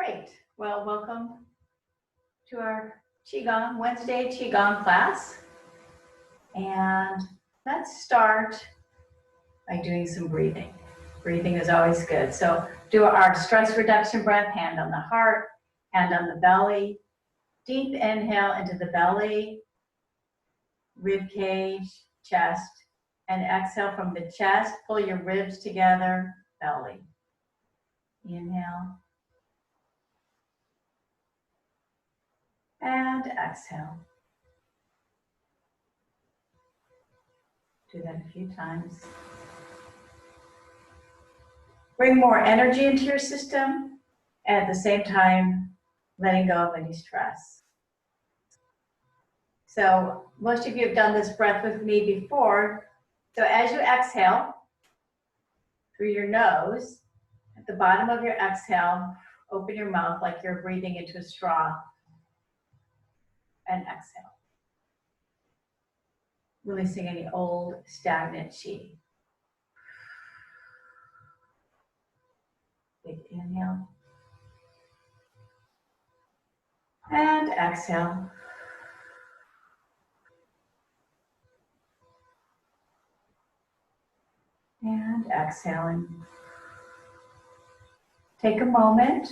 Great. Well, welcome to our Qigong, Wednesday Qigong class. And let's start by doing some breathing. Breathing is always good. So do our stress reduction breath, hand on the heart, hand on the belly. Deep inhale into the belly, rib cage, chest, and exhale from the chest. Pull your ribs together, belly. Inhale. And exhale. Do that a few times. Bring more energy into your system, at the same time, letting go of any stress. So most of you have done this breath with me before. So as you exhale through your nose, at the bottom of your exhale, open your mouth like you're breathing into a straw and exhale. Releasing any old stagnant chi. Big inhale. And exhale. And exhaling. Take a moment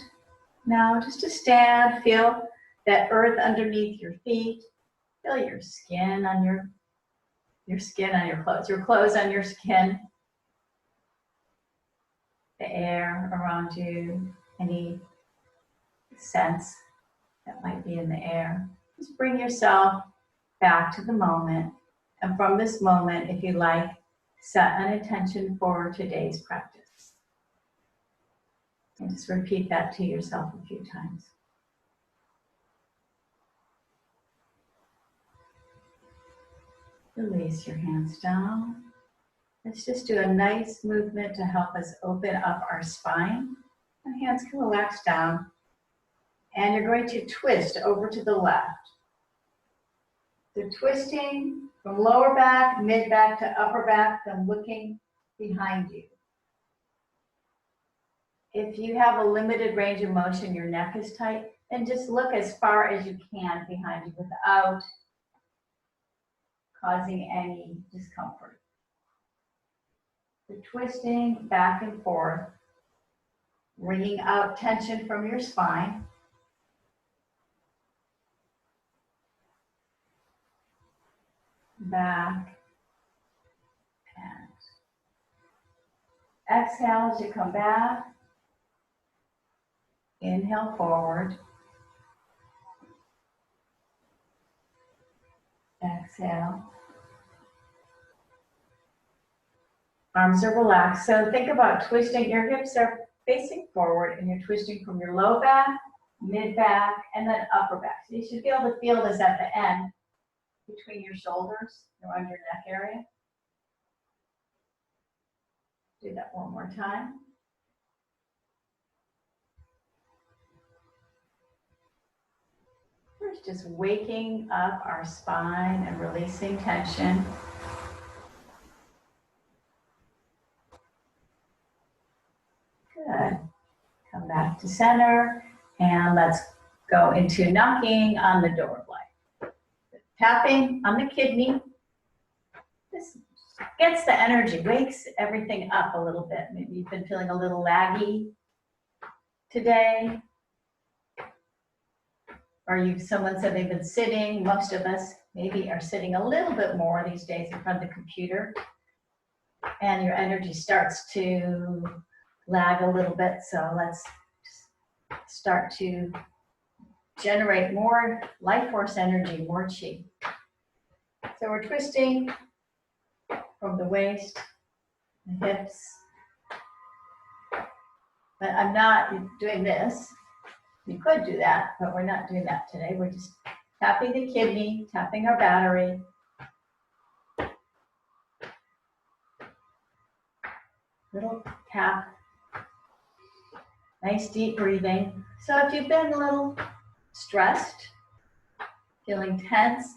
now just to stand, feel that earth underneath your feet. Feel your skin on your clothes on your skin. The air around you, any sense that might be in the air. Just bring yourself back to the moment. And from this moment, if you like, set an intention for today's practice. And just repeat that to yourself a few times. Release your hands down. Let's just do a nice movement to help us open up our spine. And hands can relax down. And you're going to twist over to the left. So twisting from lower back, mid back to upper back, then looking behind you. If you have a limited range of motion, your neck is tight, then just look as far as you can behind you without causing any discomfort. So twisting back and forth, wringing out tension from your spine. Back and exhale as you come back. Inhale forward. Exhale. Arms are relaxed. So think about twisting. Your hips are facing forward and you're twisting from your low back, mid back, and then upper back. So you should be able to feel this at the end between your shoulders, around your neck area. Do that one more time. First, just waking up our spine and releasing tension. Good. Come back to center and let's go into knocking on the door. Tapping on the kidney. This gets the energy, wakes everything up a little bit. Maybe you've been feeling a little laggy today. Or someone said they've been sitting. Most of us maybe are sitting a little bit more these days in front of the computer. And your energy starts to lag a little bit. So let's start to generate more life force energy, more chi. So we're twisting from the waist, the hips. But I'm not doing this. You could do that, but we're not doing that today. We're just tapping the kidney, tapping our battery. Little tap. Nice deep breathing. So if you've been a little stressed, feeling tense,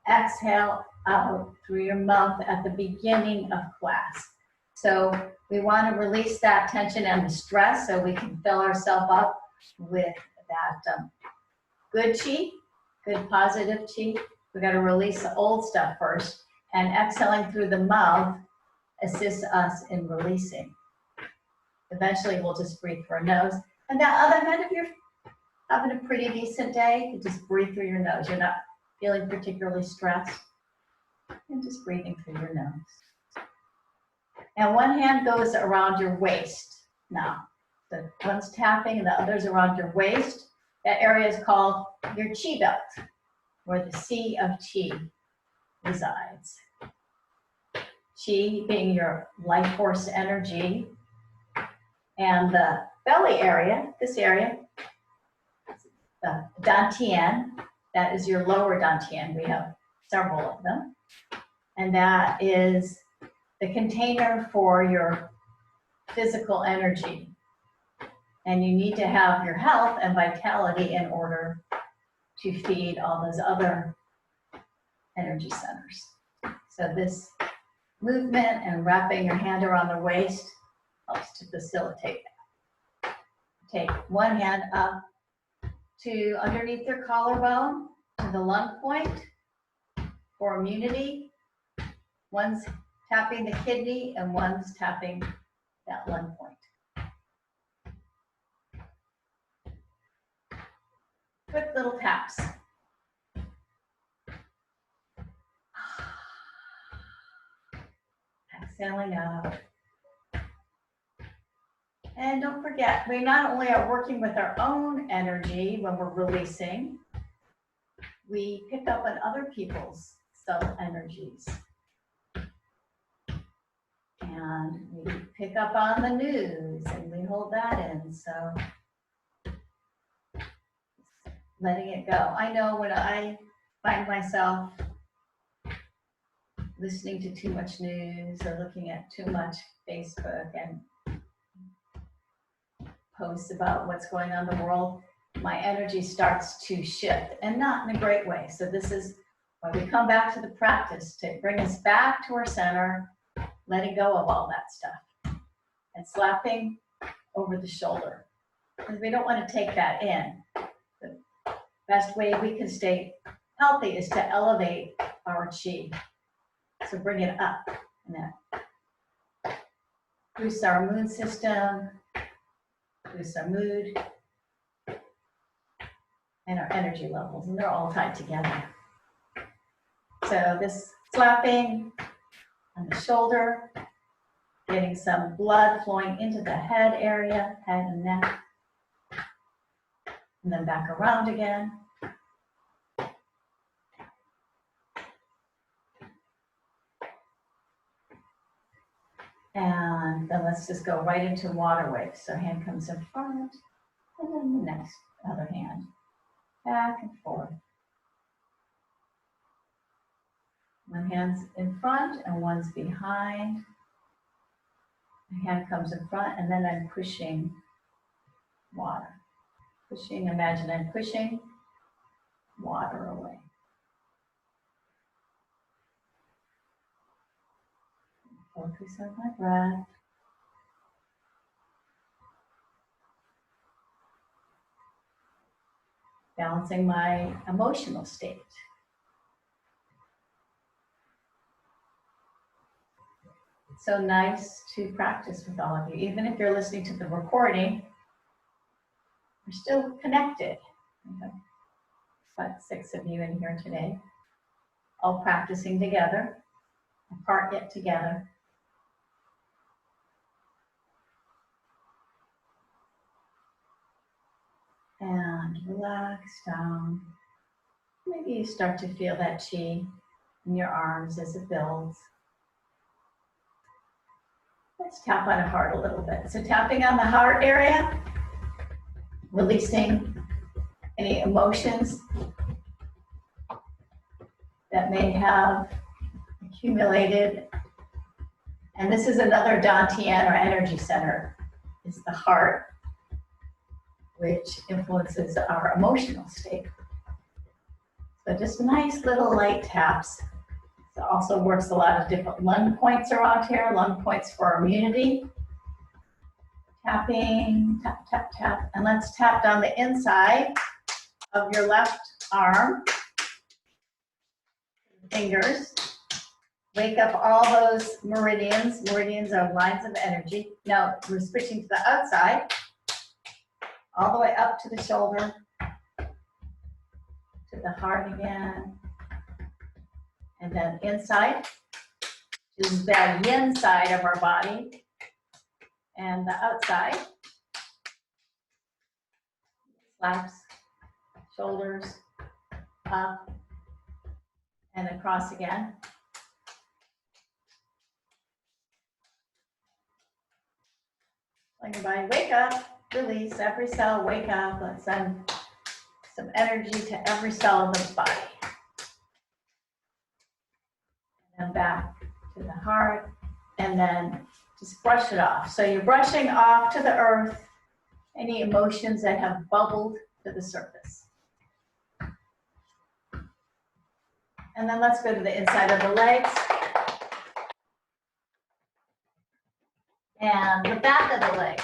exhale out through your mouth at the beginning of class. So we want to release that tension and the stress so we can fill ourselves up with that good chi, good positive chi. We got to release the old stuff first, and exhaling through the mouth assists us in releasing. Eventually, we'll just breathe through our nose. And that other hand, if you're having a pretty decent day, you just breathe through your nose. You're not feeling particularly stressed, and just breathing through your nose. And one hand goes around your waist now. The one's tapping and the other's around your waist. That area is called your chi belt, where the sea of chi resides. Chi being your life force energy. And the belly area, this area, the dantian, that is your lower dantian. We have several of them. And that is the container for your physical energy. And you need to have your health and vitality in order to feed all those other energy centers. So this movement and wrapping your hand around the waist helps to facilitate that. Take one hand up to underneath your collarbone to the lung point for immunity. One's tapping the kidney and one's tapping that lung point. Quick little taps. Exhaling out. And don't forget, we not only are working with our own energy when we're releasing, we pick up on other people's subtle energies. And we pick up on the news and we hold that in. So letting it go. I know when I find myself listening to too much news or looking at too much Facebook and posts about what's going on in the world, my energy starts to shift, and not in a great way. So this is why we come back to the practice to bring us back to our center, letting go of all that stuff, and slapping over the shoulder. Because we don't want to take that in. The best way we can stay healthy is to elevate our chi. So bring it up, and that boosts our immune system, boosts our mood, and our energy levels, and they're all tied together. So this slapping on the shoulder, getting some blood flowing into the head area, head and neck, and then back around again. And then let's just go right into water waves. So hand comes in front, and then the next other hand, back and forth. One hand's in front and one's behind. My hand comes in front, and then I'm pushing water. Pushing, imagine I'm pushing water away. Focus on my breath. Balancing my emotional state. It's so nice to practice with all of you. Even if you're listening to the recording, we're still connected. We have about 6 of you in here today, all practicing together, apart yet together. And relax down. Maybe you start to feel that chi in your arms as it builds. Let's tap on the heart a little bit. So tapping on the heart area, releasing any emotions that may have accumulated. And this is another dantian or energy center, is the heart, which influences our emotional state. So just nice little light taps. It also works a lot of different lung points around here, lung points for immunity. Tapping, tap, tap, tap. And let's tap down the inside of your left arm. Fingers. Wake up all those meridians. Meridians are lines of energy. Now we're switching to the outside, all the way up to the shoulder, to the heart again, and then inside. This is the yin side of our body, and the outside. Slaps, shoulders, up, and across again. Like your body, wake up, release, every cell, wake up. Let's send some energy to every cell of the body. And then back to the heart, and then just brush it off. So you're brushing off to the earth any emotions that have bubbled to the surface. And then let's go to the inside of the legs. And the back of the legs.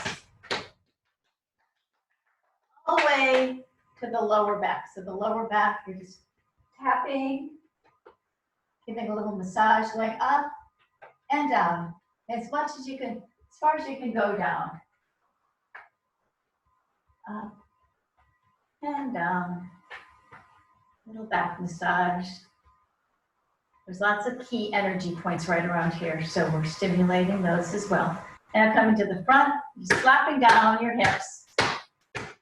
All the way to the lower back. So the lower back, you're just tapping, giving a little massage, going up and down. As much as you can, as far as you can go down. Up and down. Little back massage. There's lots of key energy points right around here, so we're stimulating those as well. Now coming to the front, just slapping down your hips.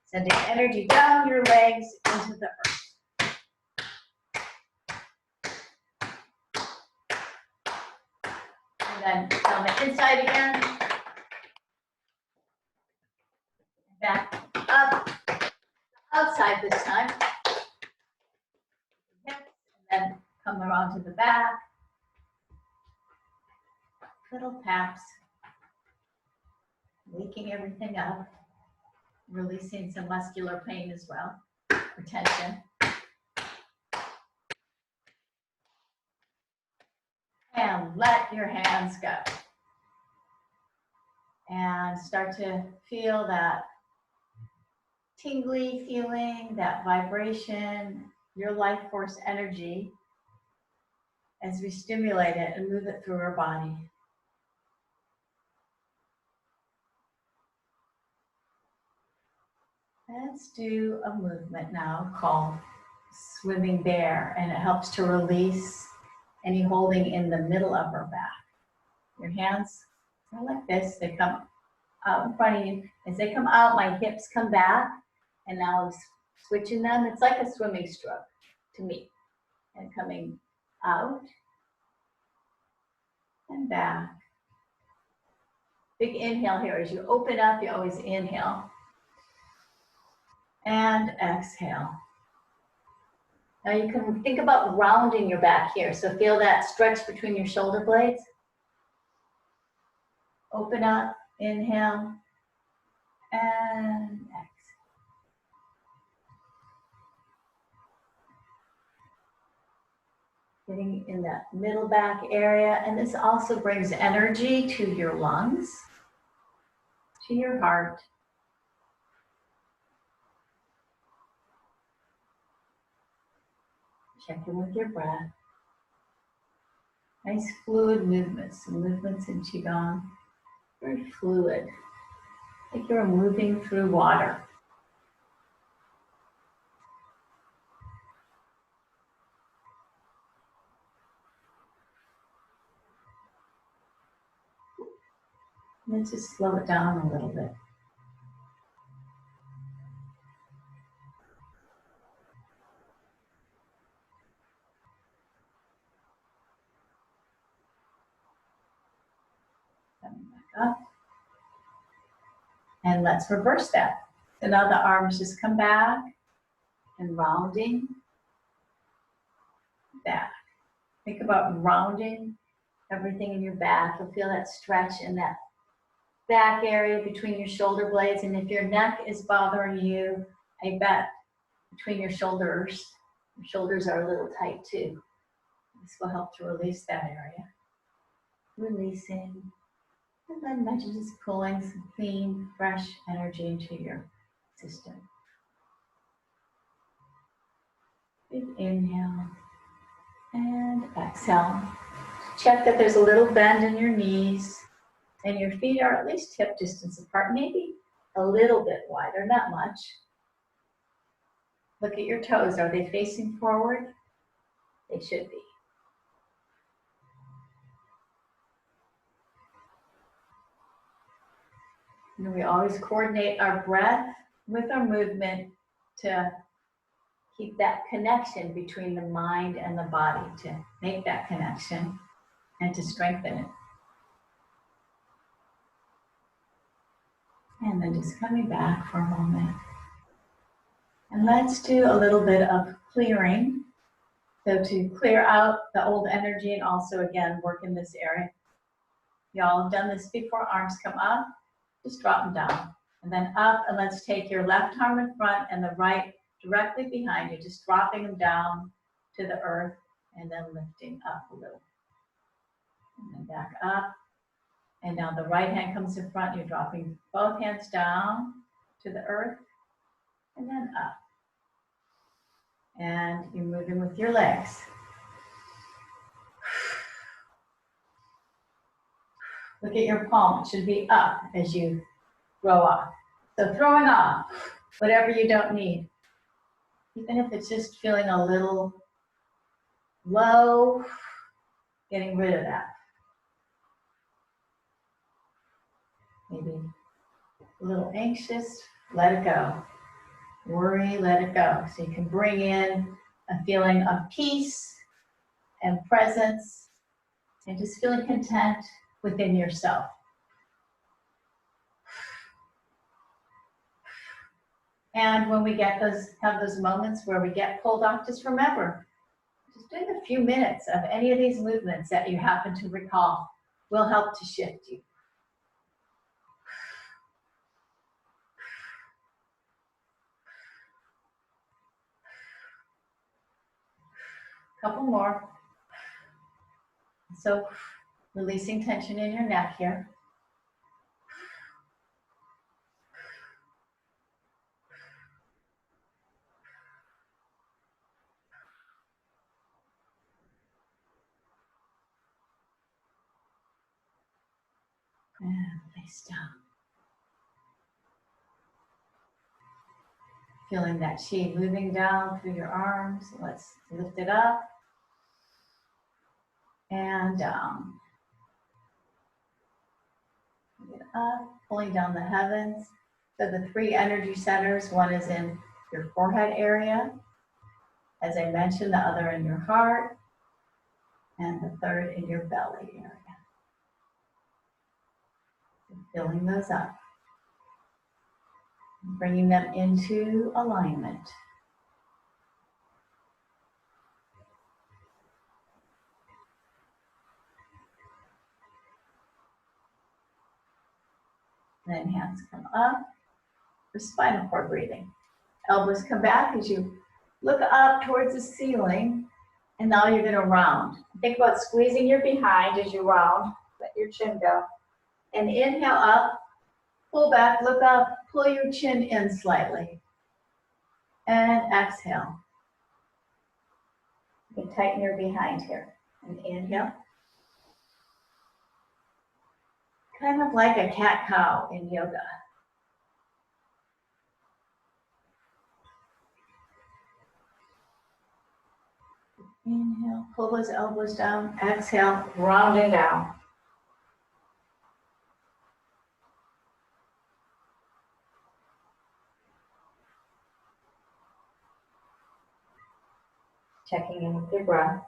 Sending energy down your legs into the earth. And then down the inside again. Back up, outside this time. Hips, and then come around to the back. Little taps. Waking everything up. Releasing some muscular pain as well, or tension. And let your hands go. And start to feel that tingly feeling, that vibration, your life force energy as we stimulate it and move it through our body. Let's do a movement now called swimming bear, and it helps to release any holding in the middle of our back. Your hands are like this, they come out in front of you. As they come out, my hips come back, and now I'm switching them. It's like a swimming stroke to me. And coming out and back. Big inhale here. As you open up, you always inhale. And exhale. Now you can think about rounding your back here. So feel that stretch between your shoulder blades. Open up, inhale, and exhale. Getting in that middle back area. And this also brings energy to your lungs, to your heart. Check in with your breath. Nice fluid movements. Some movements in Qigong. Very fluid. Like you're moving through water. And then just slow it down a little bit. Coming back up. And let's reverse that. So now the arms just come back and rounding back. Think about rounding everything in your back. You'll feel that stretch in that back area between your shoulder blades. And if your neck is bothering you, I bet between your shoulders are a little tight too. This will help to release that area. Releasing And then imagine just pulling some clean, fresh energy into your system. Big inhale and exhale. Check that there's a little bend in your knees and your feet are at least hip distance apart, maybe a little bit wider, not much. Look at your toes. Are they facing forward? They should be. And we always coordinate our breath with our movement to keep that connection between the mind and the body, to make that connection and to strengthen it. And then just coming back for a moment. And let's do a little bit of clearing. So to clear out the old energy and also, again, work in this area. Y'all have done this before. Arms come up, just drop them down. And then up, and let's take your left arm in front and the right directly behind you, just dropping them down to the earth and then lifting up a little. And then back up. And now the right hand comes in front, you're dropping both hands down to the earth and then up. And you're moving with your legs. Look at your palm, it should be up as you throw off. So throwing off whatever you don't need, even if it's just feeling a little low, getting rid of that. Maybe a little anxious, let it go. Worry, let it go. So you can bring in a feeling of peace and presence and just feeling content within yourself. And when we have those moments where we get pulled off, just remember, just doing a few minutes of any of these movements that you happen to recall will help to shift you. Couple more. So releasing tension in your neck here. And release down. Feeling that chi moving down through your arms. Let's lift it up and down. Get up, pulling down the heavens. So the three energy centers, one is in your forehead area. As I mentioned, the other in your heart, and the third in your belly area. So filling those up. Bringing them into alignment. Then hands come up for spinal cord breathing. Elbows come back as you look up towards the ceiling, and now you're going to round. Think about squeezing your behind as you round. Let your chin go. And inhale up, pull back, look up, pull your chin in slightly. And exhale. You can tighten your behind here. And inhale. Kind of like a cat-cow in yoga. Inhale, pull those elbows down. Exhale, rounding down. Checking in with your breath.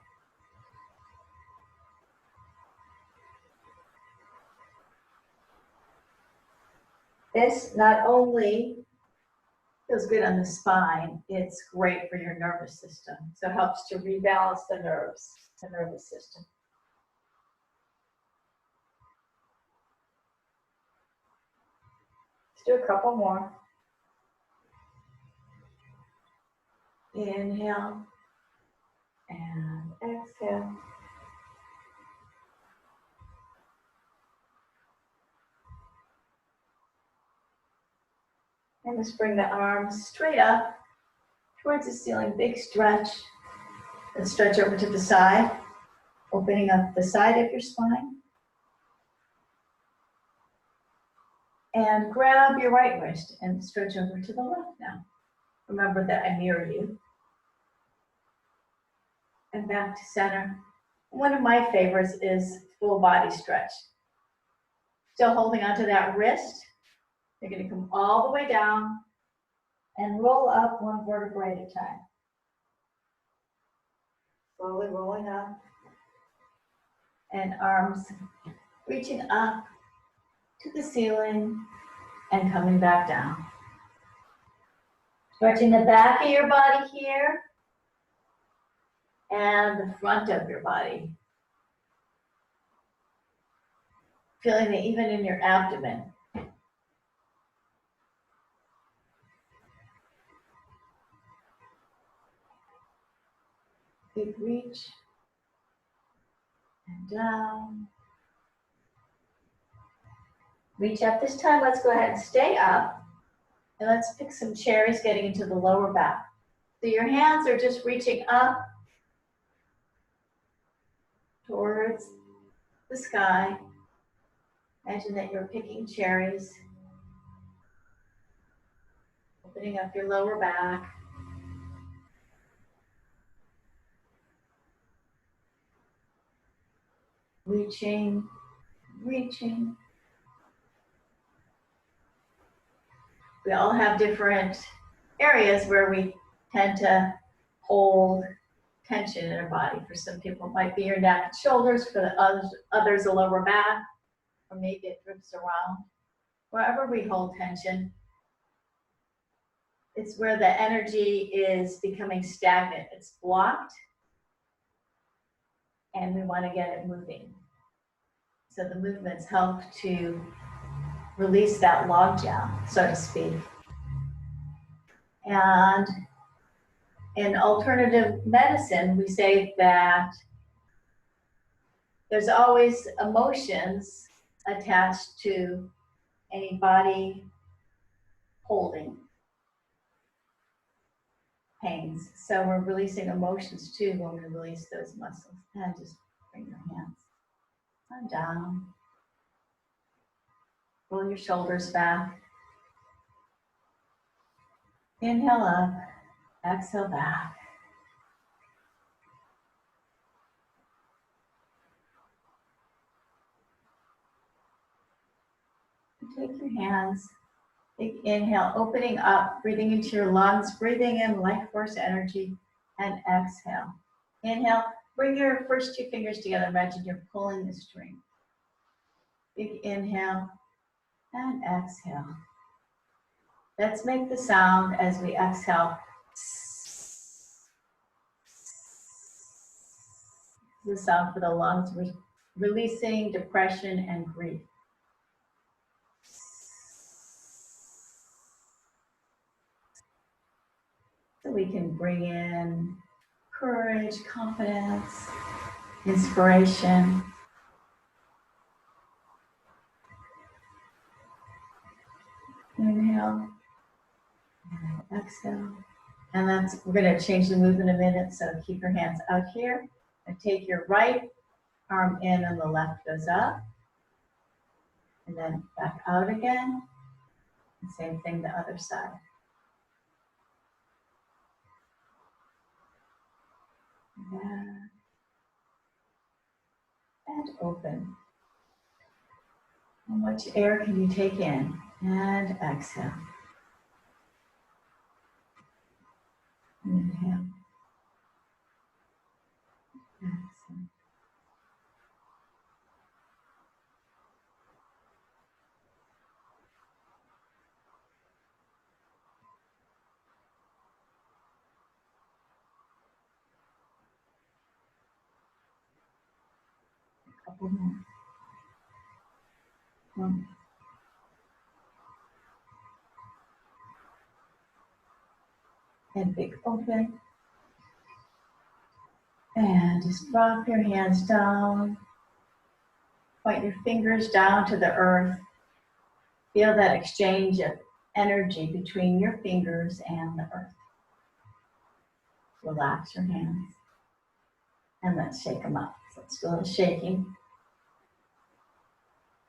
This not only feels good on the spine, it's great for your nervous system. So it helps to rebalance the nervous system. Let's do a couple more. Inhale and exhale. And just bring the arms straight up towards the ceiling, big stretch. And stretch over to the side, opening up the side of your spine. And grab your right wrist and stretch over to the left now. Remember that I mirror you. And back to center. One of my favorites is full body stretch. Still holding onto that wrist. You're going to come all the way down and roll up one vertebrae at a time. Slowly rolling up. And arms reaching up to the ceiling and coming back down. Stretching the back of your body here and the front of your body. Feeling it even in your abdomen. Big reach and down. Reach up this time. Let's go ahead and stay up. And let's pick some cherries getting into the lower back. So your hands are just reaching up towards the sky. Imagine that you're picking cherries. Opening up your lower back. Reaching, reaching. We all have different areas where we tend to hold tension in our body. For some people, it might be your neck and shoulders. For the others, the lower back, or maybe it drifts around. Wherever we hold tension, it's where the energy is becoming stagnant. It's blocked, and we want to get it moving. So the movements help to release that logjam, so to speak. And in alternative medicine, we say that there's always emotions attached to any body holding pains. So we're releasing emotions too when we release those muscles. And just bring your hands on down. Roll your shoulders back. Inhale up, exhale back. Take your hands, big inhale, opening up, breathing into your lungs, breathing in life force energy, and exhale. Inhale, bring your first two fingers together. Imagine you're pulling the string. Big inhale and exhale. Let's make the sound as we exhale. The sound for the lungs, releasing depression and grief. So we can bring in courage, confidence, inspiration. Inhale, and exhale. And we're going to change the movement in a minute, so keep your hands out here. And take your right arm in and the left goes up. And then back out again. And same thing the other side. Back. And open. How much air can you take in? And exhale. Inhale. Exhale. A couple more. One. And big open. And just drop your hands down. Point your fingers down to the earth. Feel that exchange of energy between your fingers and the earth. Relax your hands and let's shake them up. So let's do a little shaking.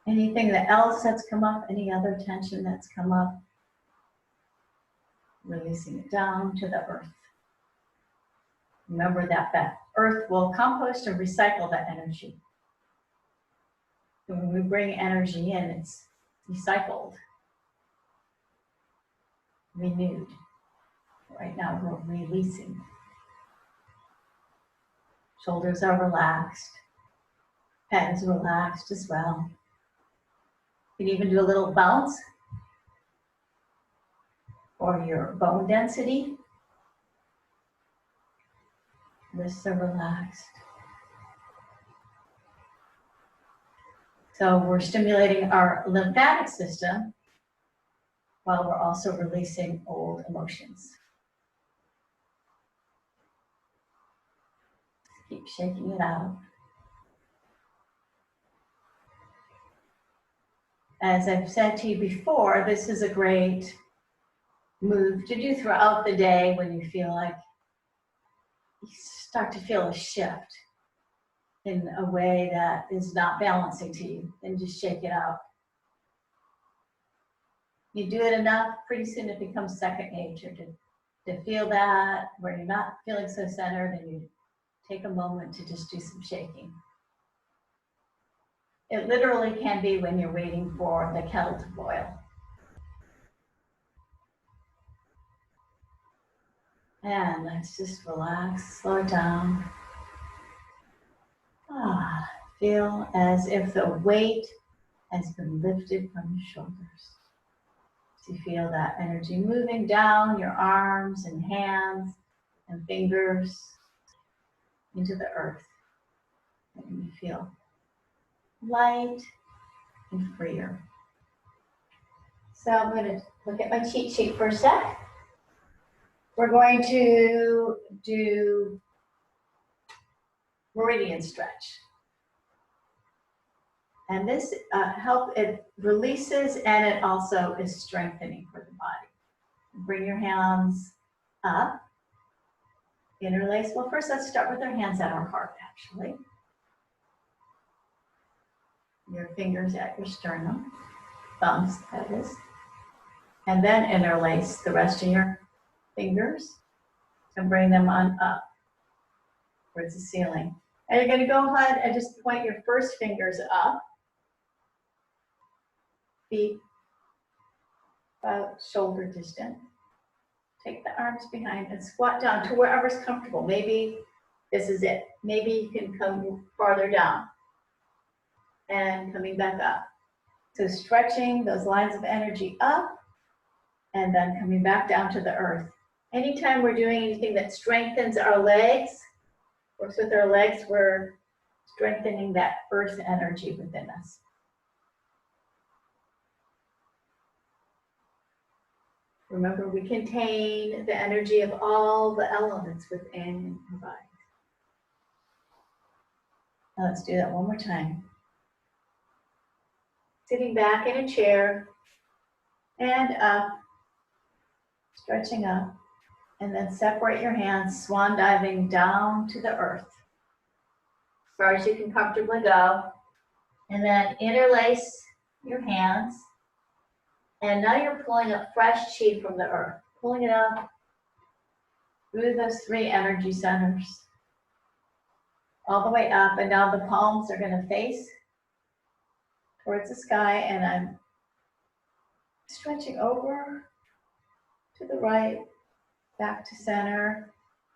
Anything else that's come up, any other tension that's come up, releasing it down to the earth. Remember that earth will compost and recycle that energy. When we bring energy in, it's recycled, renewed. Right now we're releasing. Shoulders are relaxed. Head is relaxed as well. You can even do a little bounce for your bone density. Wrists are relaxed. So we're stimulating our lymphatic system while we're also releasing old emotions. Keep shaking it out. As I've said to you before, this is a great move to do throughout the day when you feel like you start to feel a shift in a way that is not balancing to you, then just shake it out. You do it enough, pretty soon it becomes second nature to feel that where you're not feeling so centered, and you take a moment to just do some shaking. It literally can be when you're waiting for the kettle to boil. And let's just relax, slow down. Feel as if the weight has been lifted from your shoulders. So you feel that energy moving down your arms and hands and fingers into the earth. And you feel light and freer. So I'm going to look at my cheat sheet for a sec. We're going to do meridian stretch. And this it releases and it also is strengthening for the body. Bring your hands up, interlace. Well, first let's start with our hands at our heart, actually. Your fingers at your sternum, thumbs, that is. And then interlace the rest of your fingers and bring them on up towards the ceiling. And you're going to go ahead and just point your first fingers up. Feet about shoulder distance. Take the arms behind and squat down to wherever's comfortable. Maybe this is it. Maybe you can come farther down and coming back up. So stretching those lines of energy up and then coming back down to the earth. Anytime we're doing anything that strengthens our legs, works with our legs, we're strengthening that earth energy within us. Remember, we contain the energy of all the elements within our body. Now let's do that one more time. Sitting back in a chair and up, stretching up, and then separate your hands, swan diving down to the earth as far as you can comfortably go. And then interlace your hands. And now you're pulling up fresh chi from the earth, pulling it up through those three energy centers, all the way up. And now the palms are going to face towards the sky, and I'm stretching over to the right, back to center.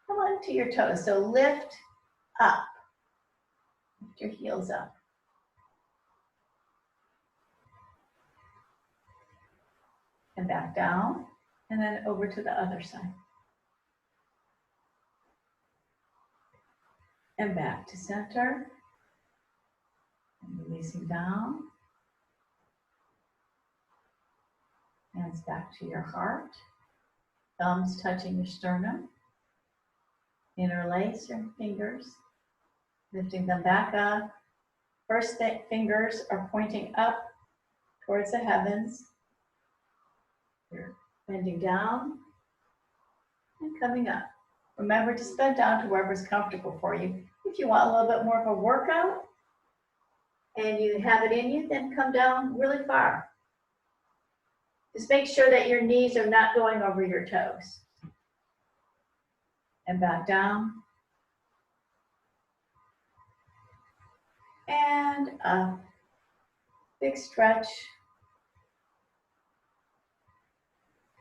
Come on to your toes. So lift up, lift your heels up. And back down, and then over to the other side. And back to center. And releasing down. Hands back to your heart. Thumbs touching your sternum. Interlace your fingers, lifting them back up. First fingers are pointing up towards the heavens. You're bending down and coming up. Remember to bend down to wherever's comfortable for you. If you want a little bit more of a workout and you have it in you, then come down really far. Just make sure that your knees are not going over your toes. And back down. And up. Big stretch.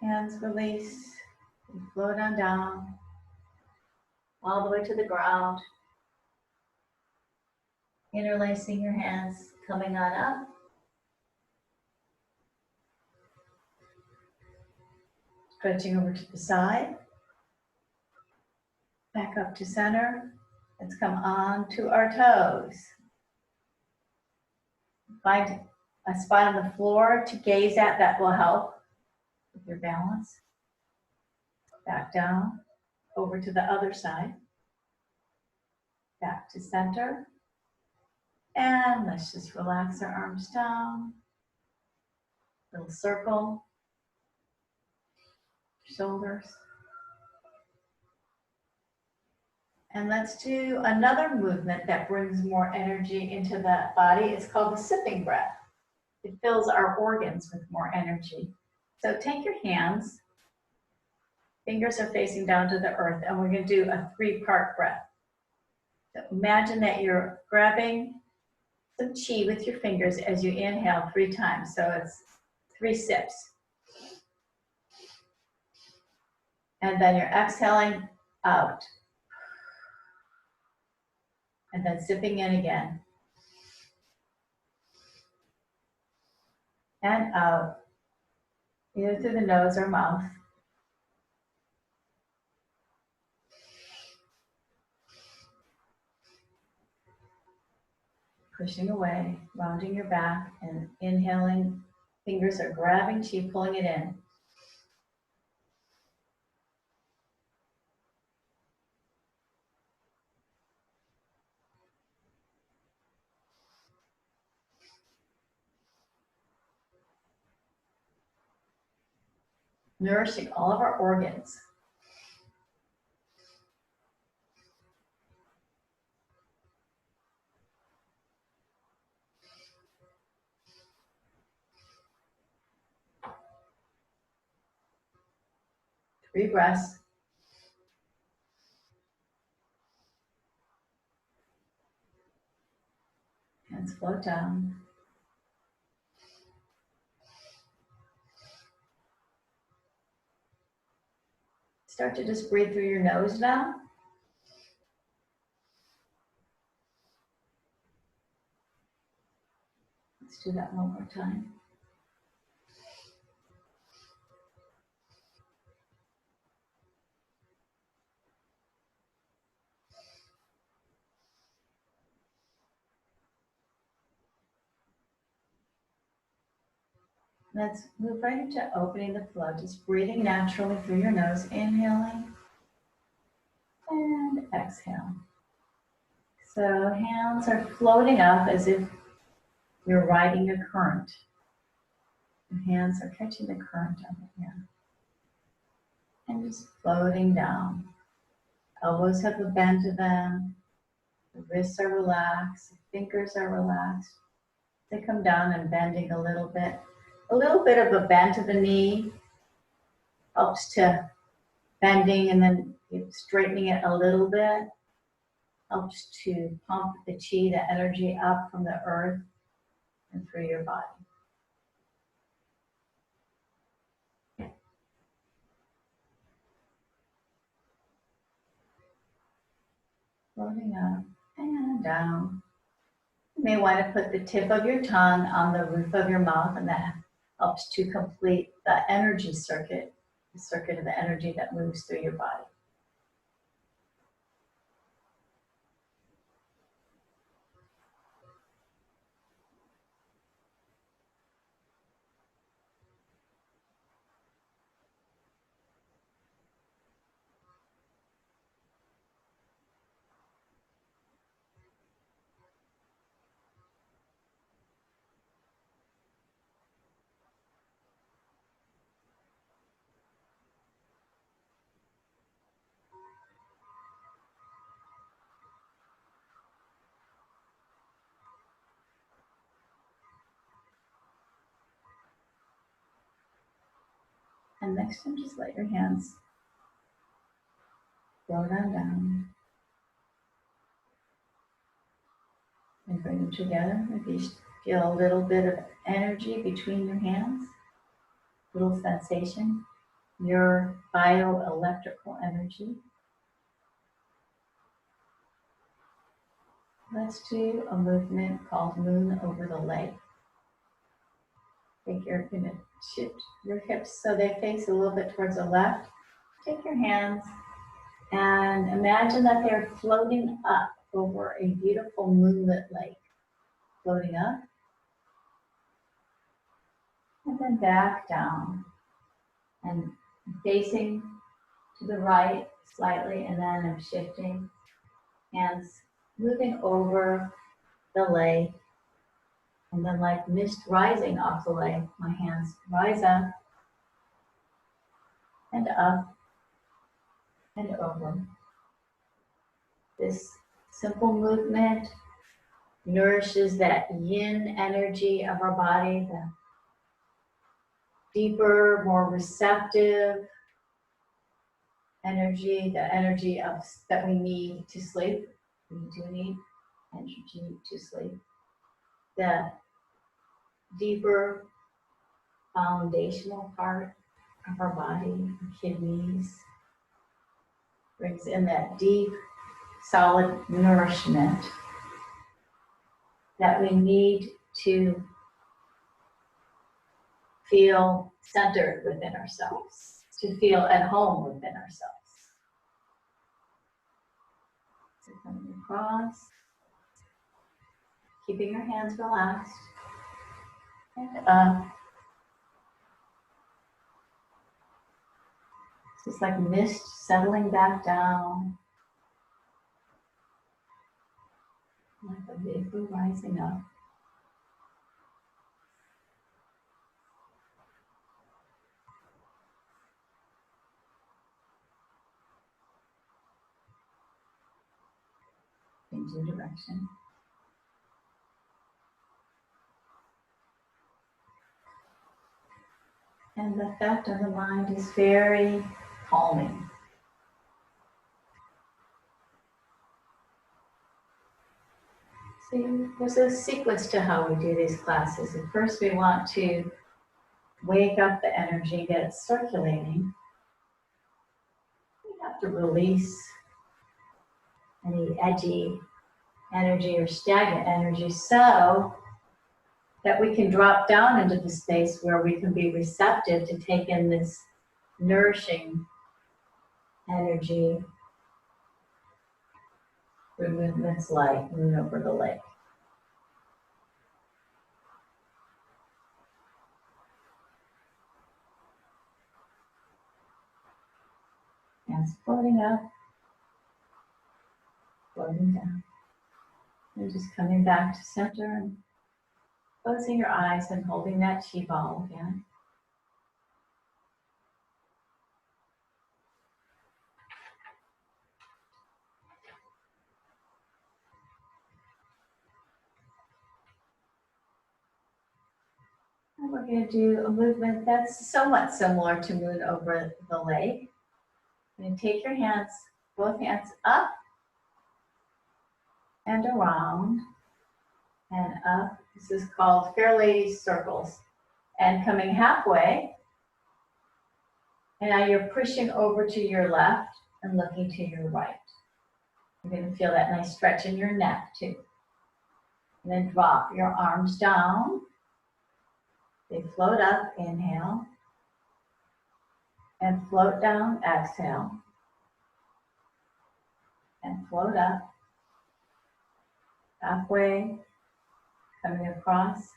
Hands release. And float on down. All the way to the ground. Interlacing your hands, coming on up. Stretching over to the side. Back up to center. Let's come on to our toes. Find a spot on the floor to gaze at that will help with your balance. Back down, over to the other side. Back to center. And let's just relax our arms down. Little circle. Shoulders. And let's do another movement that brings more energy into the body. It's called the sipping breath. It fills our organs with more energy. So take your hands, fingers are facing down to the earth, and we're going to do a 3-part breath. So imagine that you're grabbing some chi with your fingers as you inhale 3 times. So it's 3 sips. And then you're exhaling out. And then sipping in again. And out, either through the nose or mouth. Pushing away, rounding your back, and inhaling. Fingers are grabbing chi, pulling it in. Nourishing all of our organs. Three breaths. Hands float down. Start to just breathe through your nose now. Let's do that one more time. Let's move right into opening the flow, just breathing naturally through your nose, inhaling and exhale. So hands are floating up as if you're riding a current. Your hands are catching the current of it here. And just floating down. Elbows have a bend to them. The wrists are relaxed. The fingers are relaxed. They come down and bending a little bit. A little bit of a bend to the knee helps to bending, and then straightening it a little bit helps to pump the chi, the energy up from the earth and through your body. Floating up and down. You may want to put the tip of your tongue on the roof of your mouth, and that helps to complete the energy circuit, the circuit of the energy that moves through your body. And next time, just let your hands float on down and bring them together. Maybe you feel a little bit of energy between your hands, little sensation, your bioelectrical energy. Let's do a movement called moon over the lake. I think you're going to shift your hips so they face a little bit towards the left. Take your hands and imagine that they're floating up over a beautiful moonlit lake. Floating up and then back down and facing to the right slightly, and then I'm shifting, hands moving over the lake, and then like mist rising off the lake, my hands rise up and up and over. This simple movement nourishes that yin energy of our body, the deeper, more receptive energy, the energy of that we need to sleep. We do need energy to sleep. The deeper foundational part of our body, the kidneys, brings in that deep, solid nourishment that we need to feel centered within ourselves, to feel at home within ourselves. So coming across, keeping your hands relaxed, and up. It's just like mist settling back down, like a vapor rising up. Changing direction. And the effect on the mind is very calming. See, there's a sequence to how we do these classes. And first we want to wake up the energy, get it circulating. We have to release any edgy energy or stagnant energy so that we can drop down into the space where we can be receptive to take in this nourishing energy through movements like moon over the lake. Hands floating up, floating down. And just coming back to center and closing your eyes and holding that chi ball again. And we're going to do a movement that's somewhat similar to moon over the lake. You're going to take your hands, both hands up and around and up. This is called Fair Lady Circles. And coming halfway, and now you're pushing over to your left and looking to your right. You're going to feel that nice stretch in your neck too. And then drop your arms down. They float up, inhale. And float down, exhale. And float up. Halfway, coming across.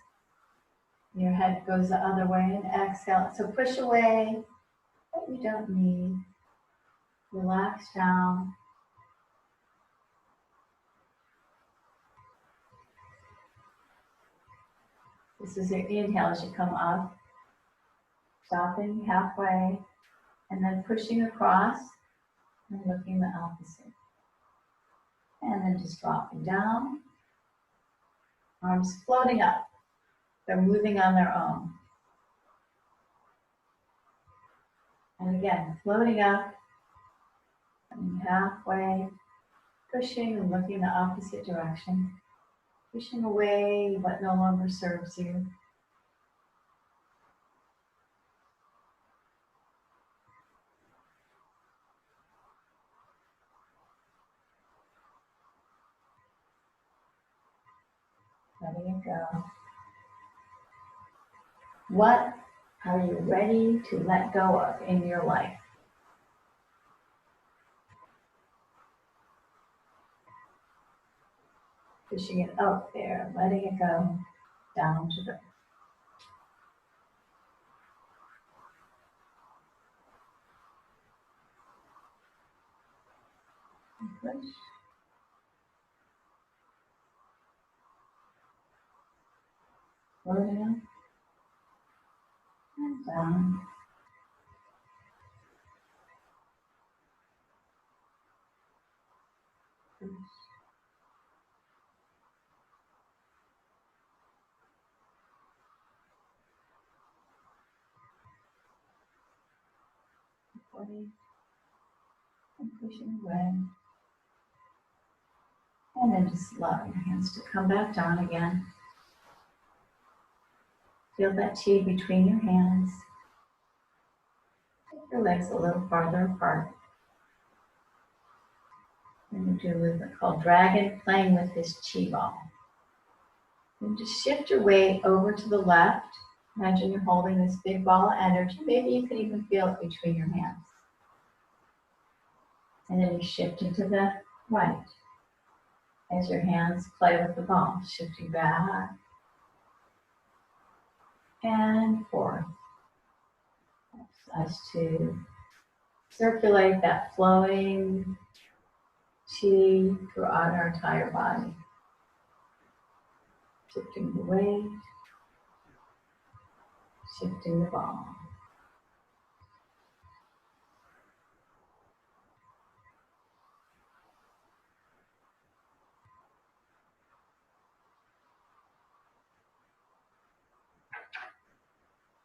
Your head goes the other way and exhale. So push away what you don't need. Relax down. This is your inhale as you come up. Stopping halfway and then pushing across and looking the opposite. And then just dropping down. Arms floating up. They're moving on their own. And again, floating up, coming halfway, pushing and looking the opposite direction, pushing away what no longer serves you. Letting it go. What are you ready to let go of in your life? Pushing it up there, letting it go down to the push. Floating up and down. Push. Body and pushing away. And then just allow your hands to come back down again. Feel that chi between your hands. Take your legs a little farther apart. And you do what we call dragon, playing with this chi ball. And just shift your weight over to the left. Imagine you're holding this big ball of energy. Maybe you can even feel it between your hands. And then you shift into the right as your hands play with the ball, shifting back and forth. As to circulate that flowing chi throughout our entire body. Shifting the weight, shifting the ball.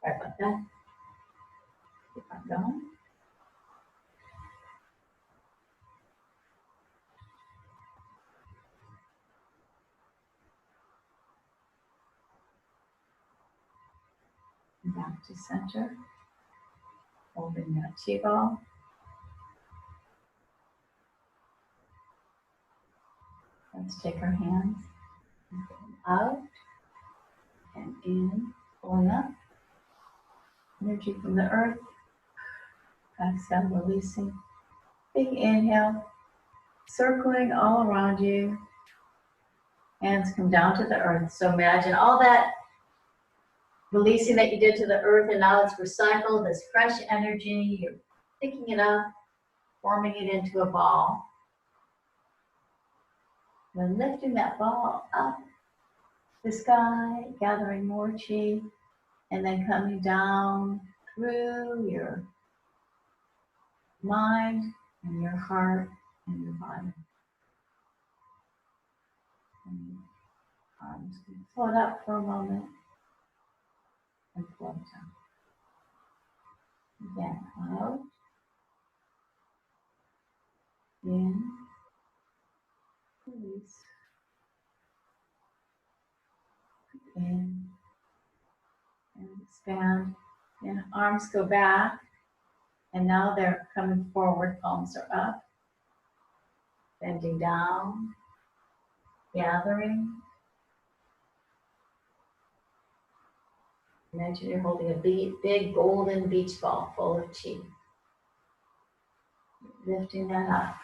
Sorry about that. Keep on going. And back to center. Holding that chi ball. Let's take our hands and put them out and in, pulling up. Energy from the earth. Exhale, releasing. Big inhale, circling all around you. Hands come down to the earth. So imagine all that releasing that you did to the earth, and now it's recycled, this fresh energy. You're picking it up, forming it into a ball. We're lifting that ball up the sky, gathering more chi, and then coming down through your mind and your heart and your body. And your arms can float up for a moment and float down. Again, out, in, release, in, and expand. And arms go back, and now they're coming forward, palms are up, bending down, gathering. Imagine you're holding a big golden beach ball full of chi. Lifting that up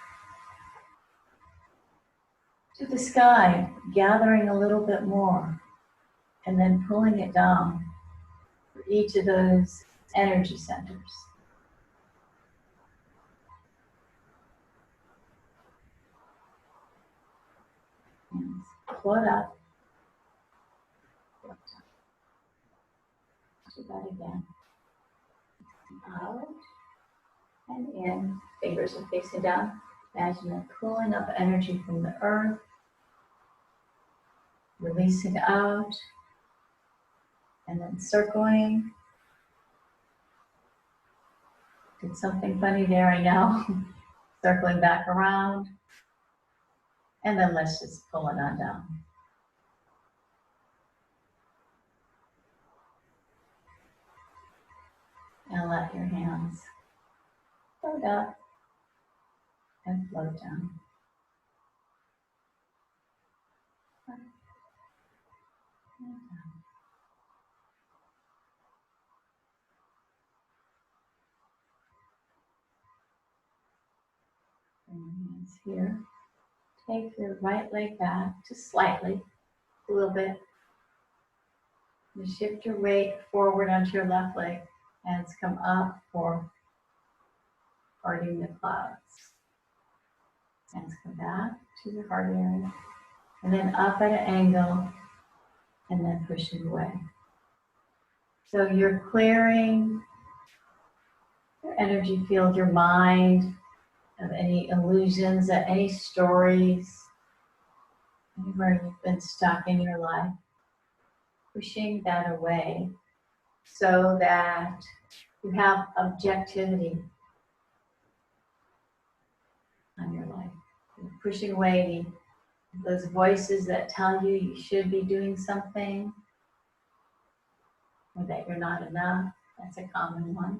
to the sky, gathering a little bit more, and then pulling it down for each of those energy centers. And float up, float down. Do that again. Out and in. Fingers are facing down. Imagine them pulling up energy from the earth, releasing out, and then circling Did something funny there, I know. Circling back around. And then let's just pull it on down. And let your hands float up and float down. Bring your hands here. Take your right leg back just slightly, a little bit. You shift your weight forward onto your left leg. Hands come up for parting the clouds. Hands come back to your heart area. And then up at an angle. And then pushing away. So you're clearing your energy field, your mind, of any illusions, any stories, anywhere you've been stuck in your life. Pushing that away so that you have objectivity on your life. You're pushing away those voices that tell you you should be doing something or that you're not enough. That's a common one.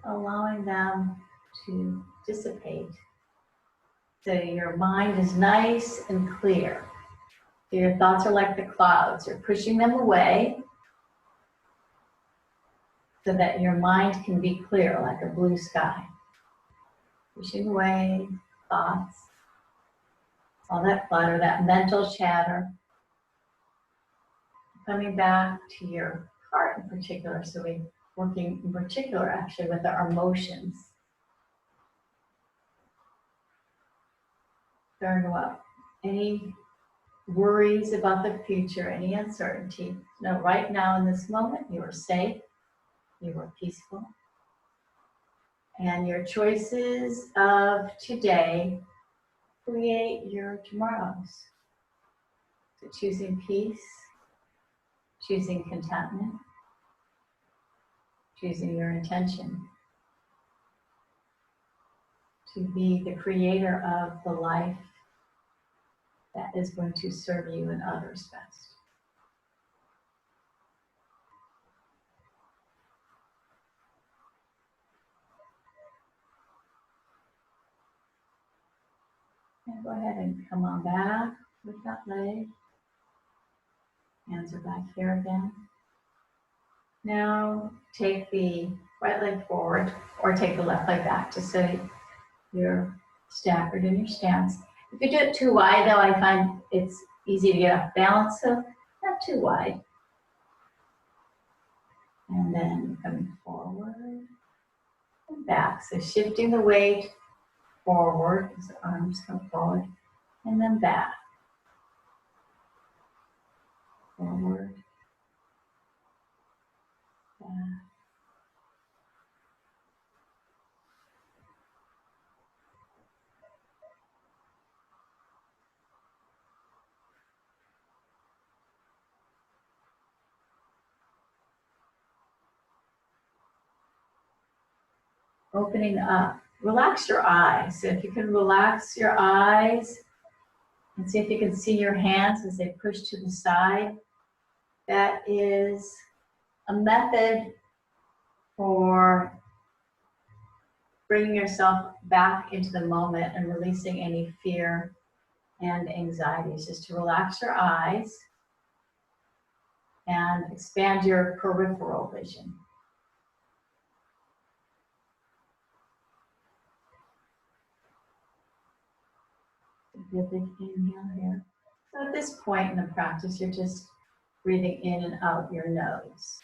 Allowing them to dissipate. So your mind is nice and clear. So your thoughts are like the clouds. You're pushing them away so that your mind can be clear like a blue sky. Pushing away thoughts, all that clutter, that mental chatter. Coming back to your heart in particular. So we're working in particular actually with our emotions. Turn up any worries about the future, any uncertainty. No, right now in this moment, you are safe, you are peaceful. And your choices of today create your tomorrows. So choosing peace, choosing contentment, choosing your intention to be the creator of the life that is going to serve you and others best. And go ahead and come on back with that leg. Hands are back here again. Now take the right leg forward or take the left leg back just so you're staggered in your stance. If you do it too wide though, I find it's easy to get off balance, so not too wide. And then coming forward and back. So shifting the weight forward as the arms come forward and then back. Forward, back. Opening up. Relax your eyes. So if you can relax your eyes and see if you can see your hands as they push to the side. That is a method for bringing yourself back into the moment and releasing any fear and anxieties. Just to relax your eyes and expand your peripheral vision. Take a big inhale here. So at this point in the practice, you're just breathing in and out your nose.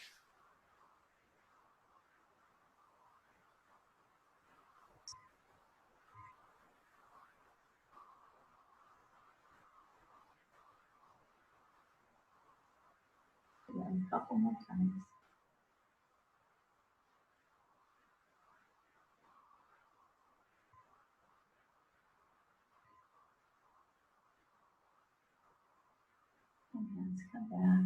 And a couple more times. And hands come back.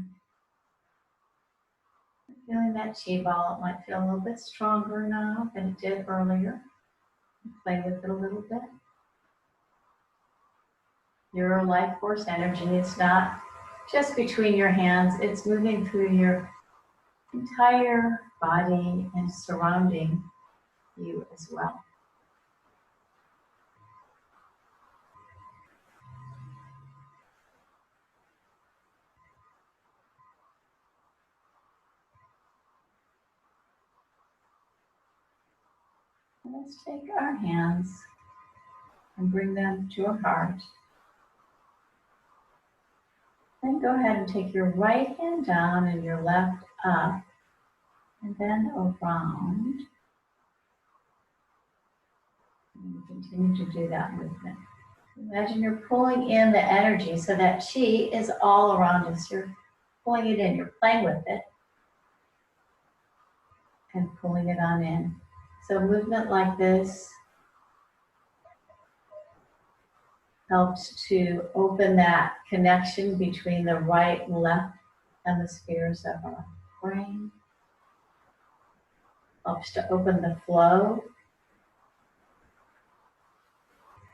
Feeling that chi ball, it might feel a little bit stronger now than it did earlier. Play with it a little bit. Your life force energy is not just between your hands, it's moving through your entire body and surrounding you as well. Let's take our hands and bring them to our heart. Then go ahead and take your right hand down and your left up, and then around. And continue to do that movement. Imagine you're pulling in the energy so that chi is all around us. You're pulling it in, you're playing with it and pulling it on in. So movement like this helps to open that connection between the right and left hemispheres of our brain. Helps to open the flow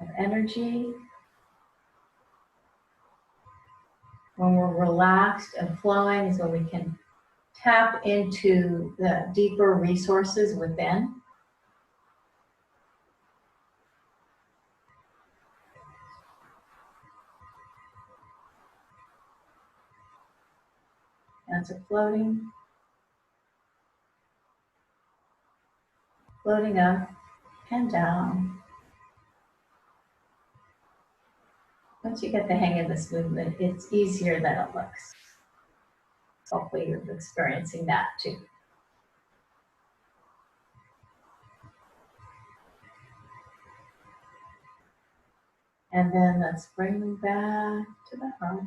of energy. When we're relaxed and flowing is when we can tap into the deeper resources within. Hands are floating up and down. Once you get the hang of this movement, it's easier than it looks. Hopefully you're experiencing that too. And then let's bring them back to the heart.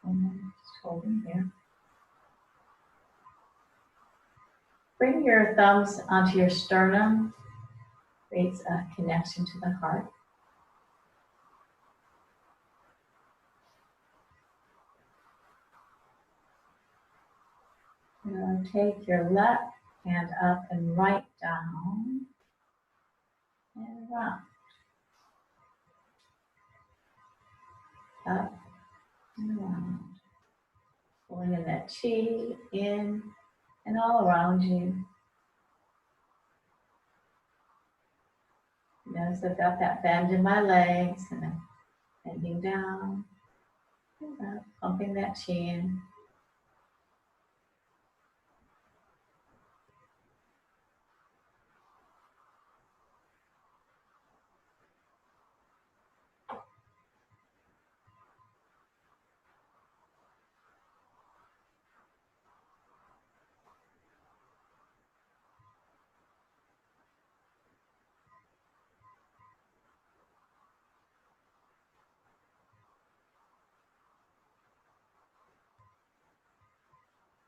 And then just holding here. Bring your thumbs onto your sternum. Creates a connection to the heart. Now take your left hand up and right down and around. Up and around. Pulling in that chi in and all around you. Notice I've got that bend in my legs and I'm bending down and up, pumping that chi in.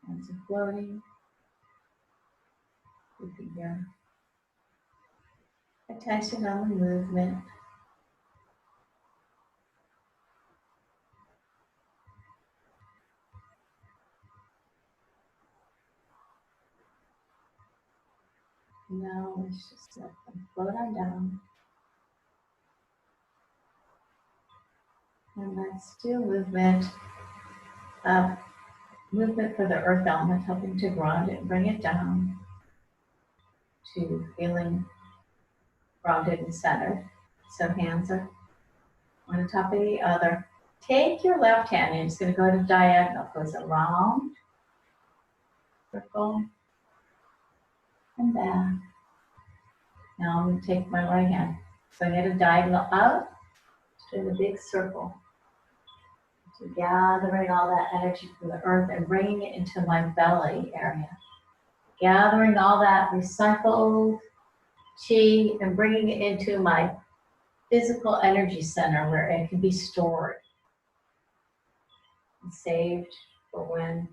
Hands are floating. Keeping your attention on the movement. Now let's just let them float on down. And let's do movement for the earth element, helping to ground it and bring it down to feeling grounded and centered. So hands are one on top of the other. Take your left hand and it's going to go to diagonal. Goes around, circle, and back. Now I'm going to take my right hand. So I get a diagonal out to the big circle. So gathering all that energy from the earth and bringing it into my belly area. Gathering all that recycled chi and bringing it into my physical energy center where it can be stored and saved for when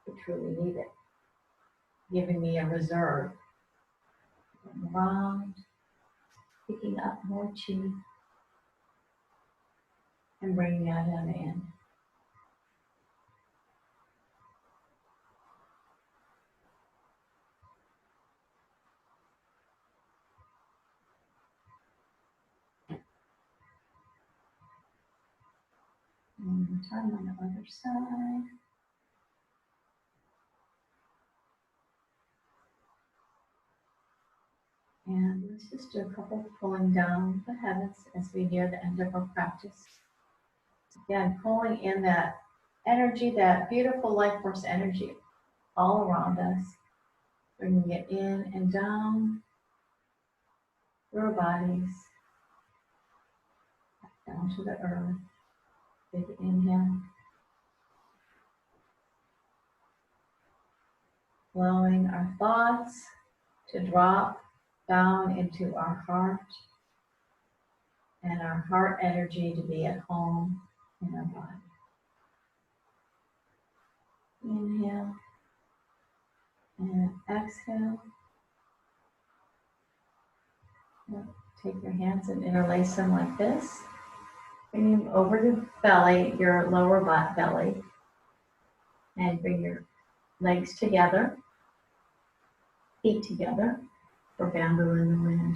we truly need it. Giving me a reserve. Going around, picking up more chi and bringing that in. One more time on the other side. And let's just do a couple pulling down the heavens as we near the end of our practice. Again, pulling in that energy, that beautiful life force energy all around us. Bringing it in and down through our bodies, down to the earth. Big inhale. Allowing our thoughts to drop down into our heart and our heart energy to be at home in our body. Inhale and exhale. Take your hands and interlace them like this. Bring them over the belly, your lower belly, and bring your legs together, feet together for bamboo in the wind.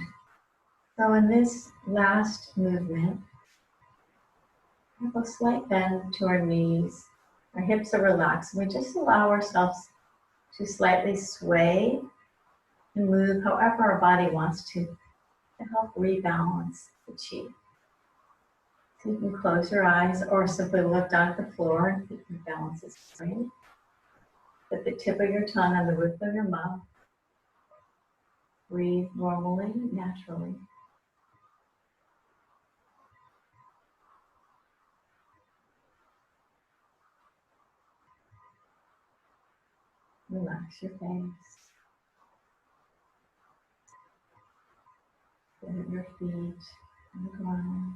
So in this last movement, we have a slight bend to our knees. Our hips are relaxed. We just allow ourselves to slightly sway and move however our body wants to help rebalance the chi. So you can close your eyes or simply look down at the floor and keep your balance straight. Put the tip of your tongue on the roof of your mouth. Breathe normally, naturally. Relax your face. Put your feet on the ground.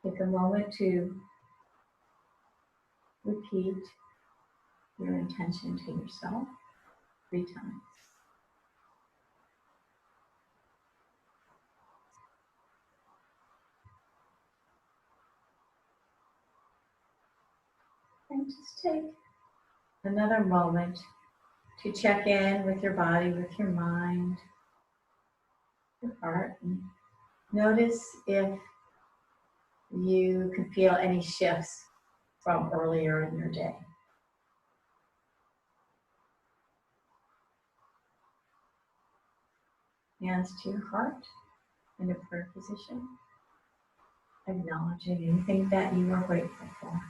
Take a moment to repeat your intention to yourself 3 times. And just take another moment to check in with your body, with your mind, your heart, and notice if you can feel any shifts from earlier in your day. Hands to your heart in a prayer position, acknowledging anything that you are grateful for.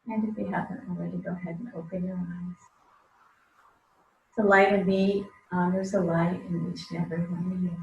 And if you haven't already, go ahead and open your eyes. The light of me honors the light in each and every one of you.